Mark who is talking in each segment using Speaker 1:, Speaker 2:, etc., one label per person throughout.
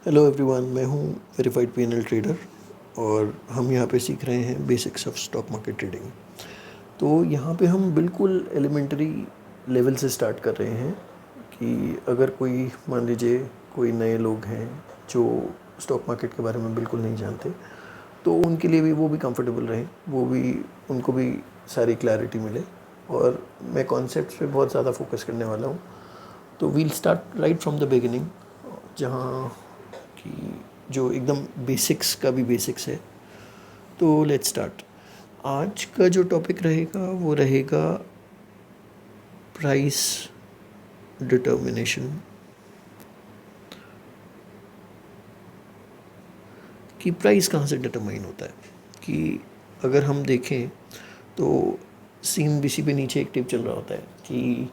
Speaker 1: Hello everyone, मैं हूं verified PNL trader और हम यहां पे सीख रहे हैं basics of stock market trading. तो यहां पे हम बिल्कुल एलिमेंट्री लेवल से स्टार्ट कर रहे हैं कि अगर कोई मान लीजिए कोई नए लोग हैं जो स्टॉक मार्केट के बारे में बिल्कुल नहीं जानते, तो उनके लिए भी वो भी कंफर्टेबल रहें, वो भी उनको भी सारी क्लैरिटी मिले। और मैं कॉन्सेप्ट्स पे बहुत ज़्यादा फोकस करने वाला हूँ। तो we'll start right from the beginning, जहाँ कि जो एकदम बेसिक्स का भी बेसिक्स है। तो लेट्स स्टार्ट। आज का जो टॉपिक रहेगा वो रहेगा प्राइस डिटर्मिनेशन, कि प्राइस कहाँ से डिटरमाइन होता है। कि अगर हम देखें तो सीन बीसी पे नीचे एक टिप चल रहा होता है कि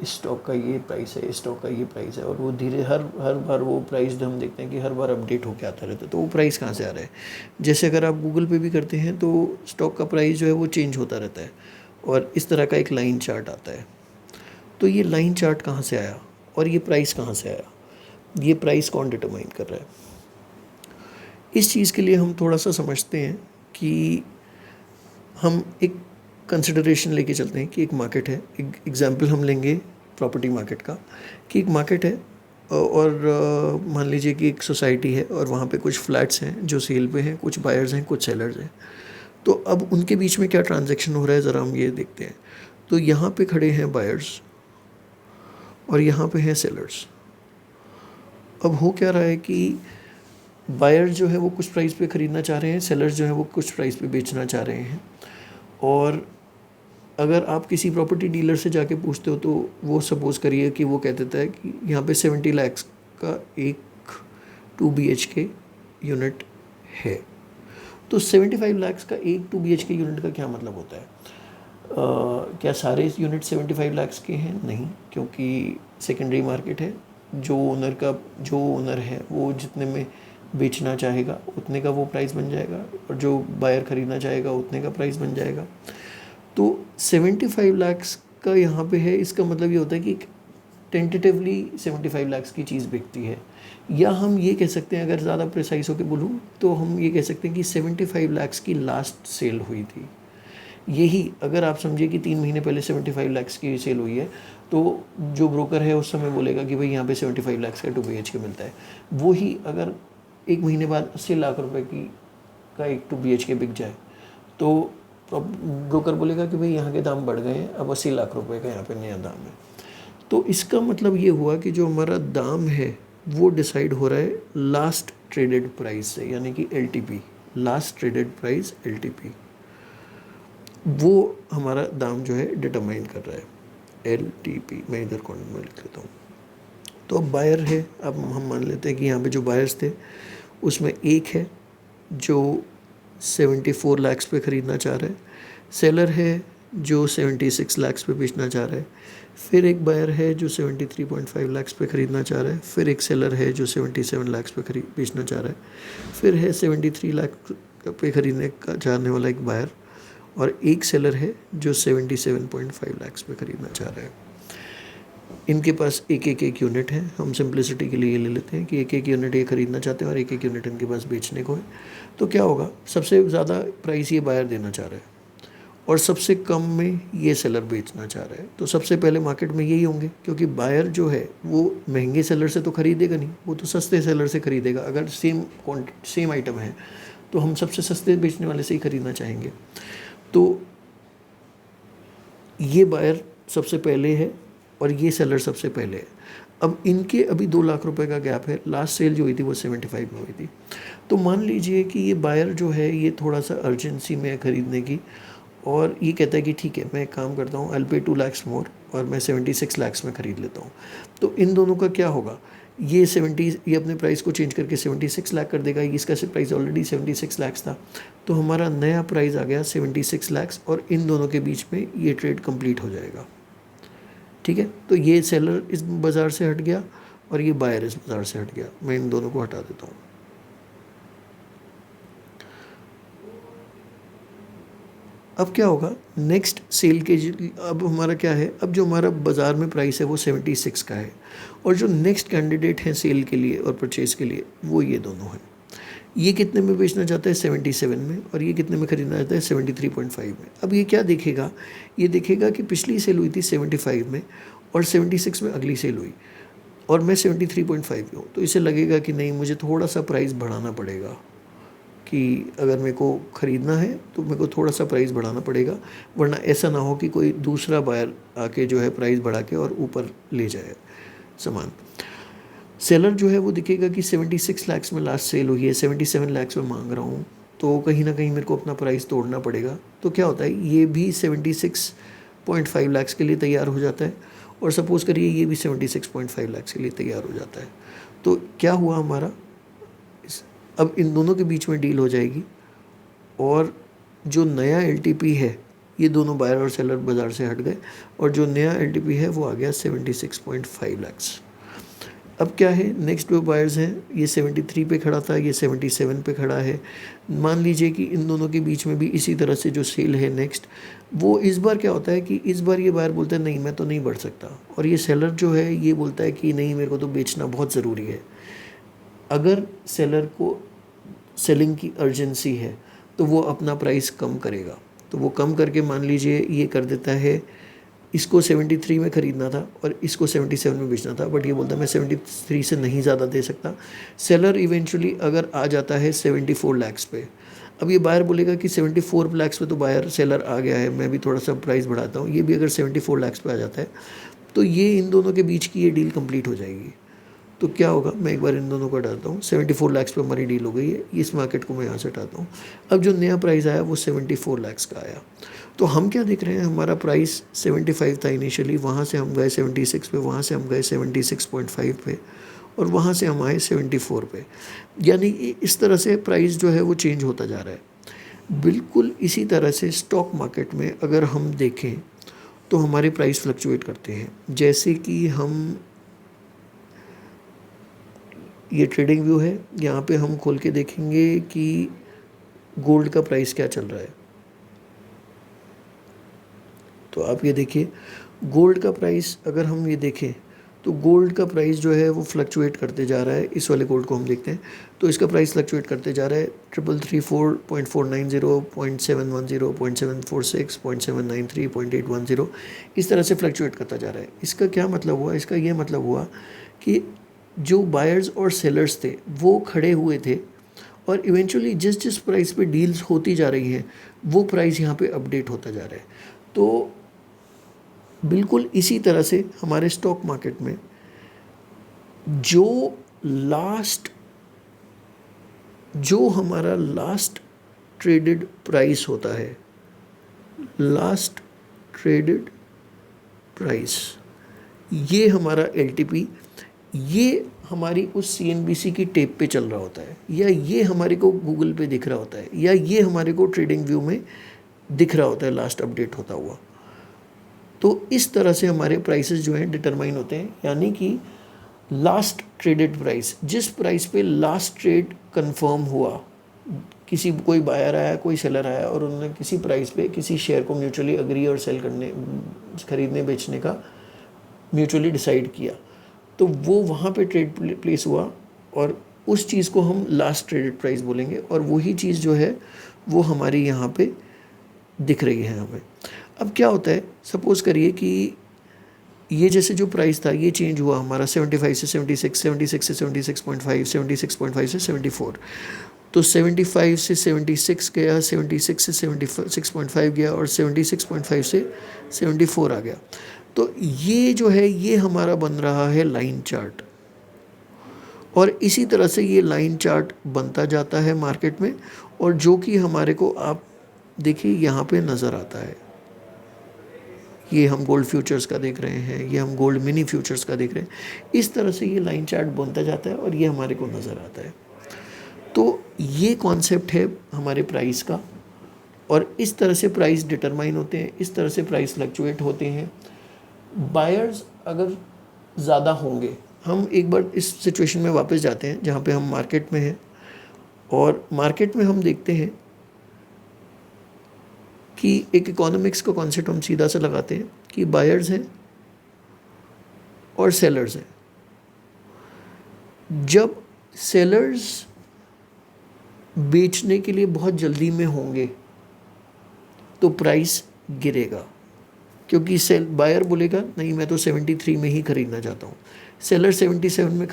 Speaker 1: इस स्टॉक का ये प्राइस है, इस स्टॉक का ये प्राइस है, और वो धीरे हर हर बार वो प्राइस हम देखते हैं कि हर बार अपडेट होकर आता रहता है। तो वो प्राइस कहाँ से आ रहा है? जैसे अगर आप गूगल पे भी करते हैं तो स्टॉक का प्राइस जो है वो चेंज होता रहता है और इस तरह का एक लाइन चार्ट आता है। तो ये लाइन चार्ट कहाँ से आया और ये प्राइस कहाँ से आया? ये प्राइस कौन डिटरमाइन कर रहा है? इस चीज़ के लिए हम थोड़ा सा समझते हैं कि हम एक कंसिडरेशन लेके चलते हैं कि एक मार्केट है। एक एग्जांपल हम लेंगे प्रॉपर्टी मार्केट का, कि एक मार्केट है और मान लीजिए कि एक सोसाइटी है और वहाँ पे कुछ फ्लैट्स हैं जो सेल पे हैं, कुछ बायर्स हैं, कुछ सेलर्स हैं। तो अब उनके बीच में क्या ट्रांजैक्शन हो रहा है, ज़रा हम ये देखते हैं। तो यहाँ पे खड़े हैं बायर्स और यहाँ पे हैं सेलर्स। अब हो क्या रहा है कि बायर जो है वो कुछ प्राइस पे ख़रीदना चाह रहे हैं, सेलर्स जो है वो कुछ प्राइस पे बेचना चाह रहे हैं। और अगर आप किसी प्रॉपर्टी डीलर से जाके पूछते हो तो वो सपोज़ करिए कि वो कह देता है कि यहाँ पे 70 लाख का एक 2 BHK यूनिट है। तो 75 लाख का एक 2 BHK यूनिट का क्या मतलब होता है? क्या सारे यूनिट 75 लाख के हैं? नहीं, क्योंकि सेकेंडरी मार्केट है। जो ओनर है वो जितने में बेचना चाहेगा उतने का वो प्राइस बन जाएगा, और जो बायर ख़रीदना चाहेगा उतने का प्राइस बन जाएगा। तो 75 लाख का यहाँ पे है, इसका मतलब ये होता है कि टेंटेटिवली 75 लाख की चीज़ बिकती है। या हम ये कह सकते हैं, अगर ज़्यादा प्रिसाइज होकर बोलूँ तो हम ये कह सकते हैं कि 75 लाख की लास्ट सेल हुई थी। यही अगर आप समझिए कि 3 महीने पहले 75 लाख की सेल हुई है, तो जो ब्रोकर है उस समय बोलेगा कि भाई यहाँ पे 75 लाख का 2 BHK मिलता है। वही अगर 1 महीने बाद 80 लाख रुपए की का एक 2 BHK बिक जाए, तो ब्रोकर बोलेगा कि भाई यहाँ के दाम बढ़ गए हैं, अब 80 लाख रुपए का यहाँ पे नया दाम है। तो इसका मतलब ये हुआ कि जो हमारा दाम है वो डिसाइड हो रहा है लास्ट ट्रेडेड प्राइस से, यानी कि LTP, last traded price LTP, वो हमारा दाम जो है डिटरमाइन कर रहा है। LTP मैं इधर कॉर्नर में लिख लेता हूँ। तो अब बायर है, अब हम मान लेते हैं कि यहाँ पे जो बायर्स थे उसमें एक है जो 74 लाख पे ख़रीदना चाह रहा है, सेलर है जो 76 लाख पे बेचना चाह रहा है, फिर एक बायर है जो 73.5 लाख पे ख़रीदना चाह रहा है, फिर एक सेलर है जो 77 लाख पे बेचना चाह रहा है, फिर है 73 लाख पे ख़रीदने का चाहने वाला एक बायर, और एक सेलर है जो 77.5 लाख पे ख़रीदना चाह रहा है। इनके पास एक यूनिट है। हम सिंप्लिसिटी के लिए ये ले लेते हैं कि एक यूनिट ये ख़रीदना चाहते हैं और एक यूनिट इनके पास बेचने को है। तो क्या होगा, सबसे ज़्यादा प्राइस ये बायर देना चाह रहा है और सबसे कम में ये सेलर बेचना चाह रहा है। तो सबसे पहले मार्केट में यही होंगे, क्योंकि बायर जो है वो महंगे सेलर से तो ख़रीदेगा नहीं, वो तो सस्ते सेलर से ख़रीदेगा। अगर सेम आइटम है तो हम सबसे सस्ते बेचने वाले से ही ख़रीदना चाहेंगे। तो ये बायर सबसे पहले है और ये सेलर सबसे पहले है। अब इनके अभी 2 लाख रुपए का गैप है। लास्ट सेल जो हुई थी वो 75 में हुई थी। तो मान लीजिए कि ये बायर जो है ये थोड़ा सा अर्जेंसी में है ख़रीदने की, और ये कहता है कि ठीक है, मैं एक काम करता हूँ, आई पे 2 लाख मोर और मैं 76 लाख में ख़रीद लेता हूँ। तो इन दोनों का क्या होगा, ये अपने प्राइस को चेंज करके 76 लाख कर देगा। इसका प्राइस ऑलरेडी 76 लाख था, तो हमारा नया प्राइस आ गया 76 लाख, और इन दोनों के बीच में ये ट्रेड कंप्लीट हो जाएगा। ठीक है, तो ये सेलर इस बाज़ार से हट गया और ये बायर इस बाज़ार से हट गया। मैं इन दोनों को हटा देता हूँ। अब क्या होगा नेक्स्ट सेल के अब हमारा क्या है, अब जो हमारा बाज़ार में प्राइस है वो 76 का है, और जो नेक्स्ट कैंडिडेट हैं सेल के लिए और परचेज़ के लिए वो ये दोनों हैं। ये कितने में बेचना चाहता है 77 में, और ये कितने में ख़रीदना चाहता है 73.5 में। अब ये क्या देखेगा, ये देखेगा कि पिछली सेल हुई थी 75 में और 76 में अगली सेल हुई, और मैं 73.5 पे हूँ, तो इसे लगेगा कि नहीं मुझे थोड़ा सा प्राइस बढ़ाना पड़ेगा, कि अगर मेरे को ख़रीदना है तो मेरे को थोड़ा सा प्राइस बढ़ाना पड़ेगा, वरना ऐसा ना हो कि कोई दूसरा बायर आके जो है प्राइस बढ़ा के और ऊपर ले जाए सामान। सेलर जो है वो दिखेगा कि 76 लाख में लास्ट सेल हुई है, 77 लाख में मांग रहा हूँ, तो कहीं ना कहीं मेरे को अपना प्राइस तोड़ना पड़ेगा। तो क्या होता है, ये भी 76.5 लाख के लिए तैयार हो जाता है, और सपोज़ करिए ये भी 76.5 लाख के लिए तैयार हो जाता है। तो क्या हुआ हमारा, अब इन दोनों के बीच में डील हो जाएगी, और जो नया एलटीपी है, ये दोनों बायर और सेलर बाज़ार से हट गए, और जो नया एलटीपी है वो आ गया 76.5 लाख। अब क्या है, नेक्स्ट जो बायर्स हैं, ये 73 पे खड़ा था, ये 77 पे खड़ा है। मान लीजिए कि इन दोनों के बीच में भी इसी तरह से जो सेल है नेक्स्ट, वो इस बार क्या होता है कि इस बार ये बायर बोलता है नहीं मैं तो नहीं बढ़ सकता, और ये सेलर जो है ये बोलता है कि नहीं मेरे को तो बेचना बहुत ज़रूरी है। अगर सेलर को सेलिंग की अर्जेंसी है तो वो अपना प्राइस कम करेगा, तो वो कम करके मान लीजिए ये कर देता है, इसको 73 में ख़रीदना था और इसको 77 में बेचना था, बट ये बोलता है मैं 73 से नहीं ज़्यादा दे सकता। सेलर इवेंचुअली अगर आ जाता है 74 लाख पे, अब ये बायर बोलेगा कि 74 लाख पे तो बायर सेलर आ गया है, मैं भी थोड़ा सा प्राइस बढ़ाता हूँ, ये भी अगर 74 लाख पे आ जाता है तो ये इन दोनों के बीच की ये डील कंप्लीट हो जाएगी। तो क्या होगा, मैं एक बार इन दोनों को हटाता हूँ, 74 लाख पे हमारी डील हो गई है, इस मार्केट को मैं यहाँ से हटाता हूँ। अब जो नया प्राइस आया वो 74 लाख का आया, तो हम क्या देख रहे हैं, हमारा प्राइस 75 था इनिशियली, वहाँ से हम गए 76 पे, वहाँ से हम गए 76.5 पे, और वहाँ से हम आए 74 पे। यानी इस तरह से प्राइस जो है वो चेंज होता जा रहा है। बिल्कुल इसी तरह से स्टॉक मार्केट में अगर हम देखें तो हमारे प्राइस फ्लक्चुएट करते हैं। जैसे कि हम, ये ट्रेडिंग व्यू है, यहाँ पे हम खोल के देखेंगे कि गोल्ड का प्राइस क्या चल रहा है। तो आप ये देखिए गोल्ड का प्राइस, अगर हम ये देखें तो गोल्ड का प्राइस जो है वो फ्लक्चुएट करते जा रहा है। इस वाले गोल्ड को हम देखते हैं तो इसका प्राइस फ्लक्चुएट करते जा रहा है, 334.490, 0.710, 0.746, 0.793, 0.810, इस तरह से फ्लक्चुएट करता जा रहा है। इसका क्या मतलब हुआ, इसका ये मतलब हुआ कि जो बायर्स और सेलर्स थे वो खड़े हुए थे, और इवेंचुअली जिस जिस प्राइस पे डील्स होती जा रही हैं वो प्राइस यहाँ पे अपडेट होता जा रहा है। तो बिल्कुल इसी तरह से हमारे स्टॉक मार्केट में जो हमारा लास्ट ट्रेडेड प्राइस होता है, लास्ट ट्रेडेड प्राइस, ये हमारा एलटीपी, ये हमारी उस सीएनबीसी की टेप पे चल रहा होता है, या ये हमारे को गूगल पे दिख रहा होता है, या ये हमारे को ट्रेडिंग व्यू में दिख रहा होता है लास्ट अपडेट होता हुआ। तो इस तरह से हमारे प्राइसेस जो हैं डिटरमाइन होते हैं, यानी कि लास्ट ट्रेडेड प्राइस, जिस प्राइस पे लास्ट ट्रेड कंफर्म हुआ, किसी कोई बायर आया कोई सेलर आया और उन्होंने किसी प्राइस पे किसी शेयर को म्यूचुअली अग्री और सेल करने, खरीदने बेचने का म्यूचुअली डिसाइड किया, तो वो वहाँ पे ट्रेड प्लेस हुआ, और उस चीज़ को हम लास्ट ट्रेडेड प्राइस बोलेंगे, और वही चीज़ जो है वो हमारी यहाँ पे दिख रही है हमें। अब क्या होता है, सपोज़ करिए कि ये जैसे जो प्राइस था ये चेंज हुआ हमारा 75 से 76, 76 से 76.5, 76.5 से 74, तो 75 से 76 गया, 76 से 76.5 गया, और 76.5 से 74 आ गया। तो ये जो है ये हमारा बन रहा है लाइन चार्ट, और इसी तरह से ये लाइन चार्ट बनता जाता है मार्केट में, और जो कि हमारे को आप देखिए यहाँ पे नज़र आता है। ये हम गोल्ड फ्यूचर्स का देख रहे हैं, ये हम गोल्ड मिनी फ्यूचर्स का देख रहे हैं, इस तरह से ये लाइन चार्ट बनता जाता है और ये हमारे को नज़र आता है। तो ये कॉन्सेप्ट है हमारे प्राइस का, और इस तरह से प्राइस डिटरमाइन होते हैं, इस तरह से प्राइस फ्लक्चुएट होते हैं। बायर्स अगर ज़्यादा होंगे, हम एक बार इस सिचुएशन में वापस जाते हैं जहाँ पे हम मार्केट में हैं, और मार्केट में हम देखते हैं कि एक इकोनॉमिक्स का कॉन्सेप्ट हम सीधा सा लगाते हैं कि बायर्स हैं और सेलर्स हैं। जब सेलर्स बेचने के लिए बहुत जल्दी में होंगे तो प्राइस गिरेगा, क्योंकि सेल बायर बोलेगा नहीं मैं तो 73 में ही खरीदना चाहता हूँ। सेलर 77 में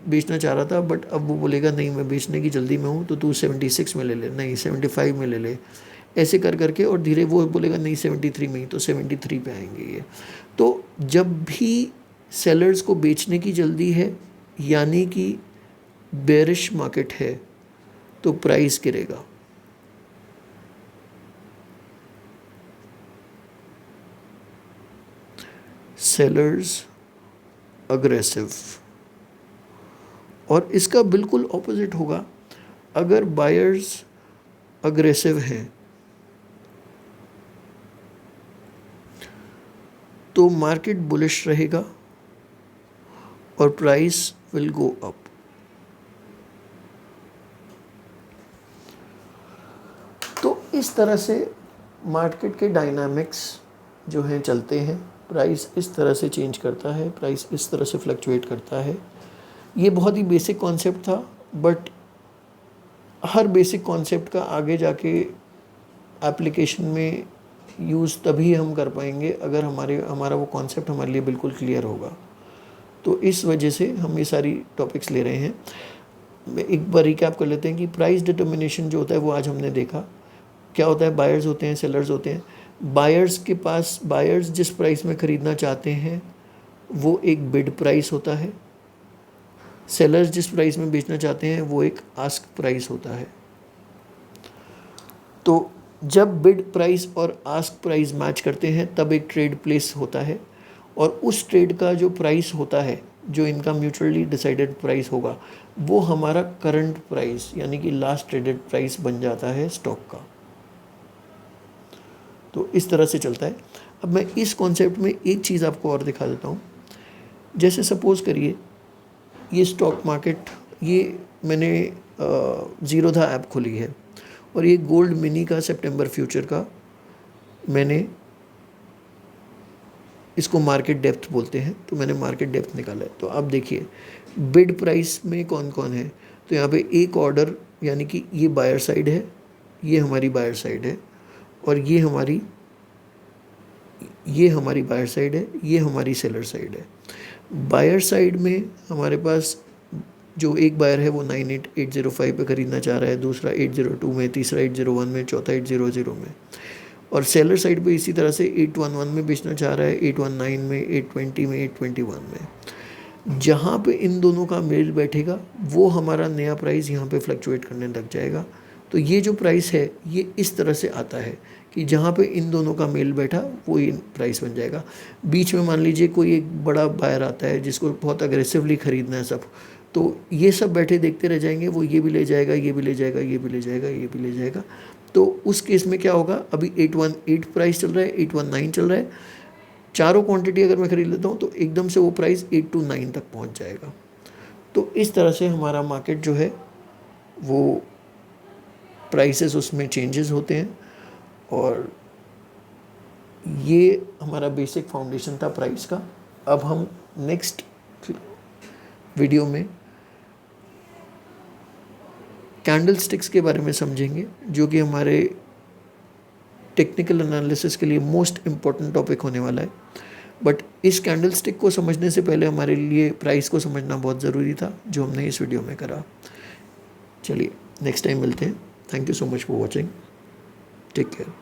Speaker 1: बेचना चाह रहा था, बट अब वो बोलेगा नहीं मैं बेचने की जल्दी में हूँ तो तू 76 में ले ले, नहीं 75 में ले ले, ऐसे कर करके, और धीरे वो बोलेगा नहीं 73 में ही, तो 73 पे आएंगे ये। तो जब भी सेलर्स को बेचने की जल्दी है यानी कि बेरिश मार्केट है तो प्राइस गिरेगा। सेलर्स अग्रेसिव, और इसका बिल्कुल ऑपोजिट होगा अगर बायर्स अग्रेसिव हैं तो मार्केट बुलिश रहेगा और प्राइस विल गो अप। तो इस तरह से मार्केट के डायनामिक्स जो हैं चलते हैं। प्राइस इस तरह से चेंज करता है, प्राइस इस तरह से फ्लक्चुएट करता है। ये बहुत ही बेसिक कॉन्सेप्ट था, बट हर बेसिक कॉन्सेप्ट का आगे जाके एप्लीकेशन में यूज़ तभी हम कर पाएंगे अगर हमारा वो कॉन्सेप्ट हमारे लिए बिल्कुल क्लियर होगा। तो इस वजह से हम ये सारी टॉपिक्स ले रहे हैं। एक बार रिकैप कर लेते हैं कि प्राइस डिटर्मिनेशन जो होता है वो आज हमने देखा क्या होता है। बायर्स होते हैं, सेलर्स होते हैं। बायर्स जिस प्राइस में ख़रीदना चाहते हैं वो एक बिड प्राइस होता है। सेलर्स जिस प्राइस में बेचना चाहते हैं वो एक आस्क प्राइस होता है। तो जब बिड प्राइस और आस्क प्राइस मैच करते हैं तब एक ट्रेड प्लेस होता है, और उस ट्रेड का जो प्राइस होता है, जो इनका म्यूचुअली डिसाइडेड प्राइस होगा, वो हमारा करंट प्राइस यानी कि लास्ट ट्रेडेड प्राइस बन जाता है स्टॉक का। तो इस तरह से चलता है। अब मैं इस कॉन्सेप्ट में एक चीज़ आपको और दिखा देता हूँ। जैसे सपोज़ करिए ये स्टॉक मार्केट, ये मैंने ज़ीरोधा ऐप खोली है और ये गोल्ड मिनी का सितंबर फ्यूचर का, मैंने इसको मार्केट डेप्थ बोलते हैं, तो मैंने मार्केट डेप्थ निकाला है। तो आप देखिए बिड प्राइस में कौन कौन है। तो यहाँ पे एक ऑर्डर यानी कि ये बायर साइड है, ये हमारी बायर साइड है, और ये हमारी बायर साइड है, ये हमारी सेलर साइड है। बायर साइड में हमारे पास जो एक बायर है वो 98805 पे ख़रीदना चाह रहा है, दूसरा 802 में, तीसरा 801 में, चौथा 800 में, और सेलर साइड पे इसी तरह से 811 में बेचना चाह रहा है, 819 में, 820 में, 821 में। जहाँ पे इन दोनों का मेल बैठेगा वो हमारा नया प्राइस यहाँ पे फ्लक्चुएट करने लग जाएगा। तो ये जो प्राइस है ये इस तरह से आता है कि जहाँ पे इन दोनों का मेल बैठा वो ये प्राइस बन जाएगा। बीच में मान लीजिए कोई एक बड़ा बायर आता है जिसको बहुत अग्रेसिवली ख़रीदना है सब, तो ये सब बैठे देखते रह जाएंगे, वो ये भी ले जाएगा, ये भी ले जाएगा, ये भी ले जाएगा, ये भी ले जाएगा। तो उस केस में क्या होगा, अभी 818 प्राइस चल रहा है, 819 चल रहा है, चारों क्वांटिटी अगर मैं ख़रीद लेता हूँ तो एकदम से वो प्राइस 829 तक पहुँच जाएगा। तो इस तरह से हमारा मार्केट जो है वो प्राइसेस उसमें चेंजेस होते हैं, और ये हमारा बेसिक फाउंडेशन था प्राइस का। अब हम नेक्स्ट वीडियो में कैंडल स्टिक्स के बारे में समझेंगे, जो कि हमारे टेक्निकल एनालिसिस के लिए मोस्ट इम्पॉर्टेंट टॉपिक होने वाला है। बट इस कैंडल स्टिक को समझने से पहले हमारे लिए प्राइस को समझना बहुत ज़रूरी था, जो हमने इस वीडियो में करा। चलिए नेक्स्ट टाइम मिलते हैं। Thank you so much for watching. Take care.